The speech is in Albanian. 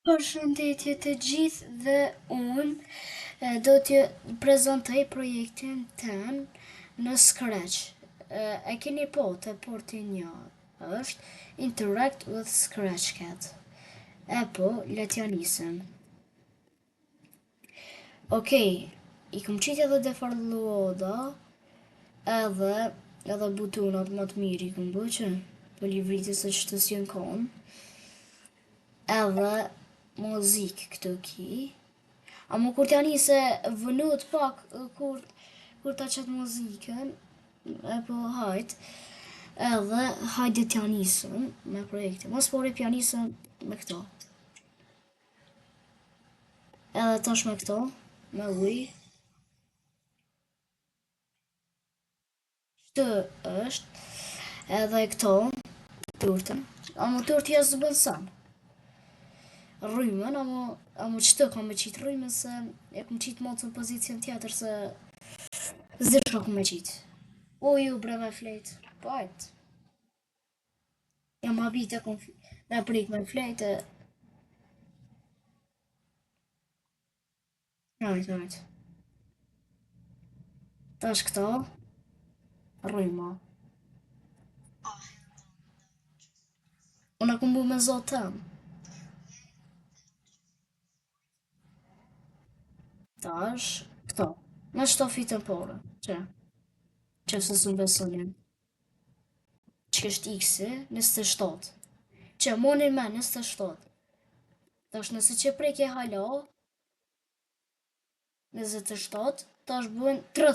Përshëndetje të gjithë dhe do t'ju prezantoj projektin tën në Scratch. E keni po të porti një është Interact with Scratchcat. E po, le t'ja nisem. Okej, i kom qitë edhe defaultoda, edhe butonat më të mirë i kom bëqë, për livritës e që të s'jën konë. Edhe muzik këtu ki. Ama kur t'ja nise vënut pak kur ta qëtë muzikën, e po hajt, edhe hajde t'ja nisëm me projekte. Mos pori t'ja nisëm me këto. Edhe tash me këto, me uj. Shtë është, edhe këto, turtën. Ama turtë jesë zë bënsan. Rrymën, ama qëtë kam me qitë rrymën se e kom qitë motë në pozicion tjetër se zërë kom me qitë. O ju bre me flejtë, pajtë. Jam habit e kom me prik me flejtë. Hajt. Tash këto, rryma. Unë kom bu me zotë tëmë. Tash, këto. Me shto fitën pore, që se së besonin. Që është x-i, 27. Që monin me 27. Tash nëse që preke hala, 27, tash buen 30.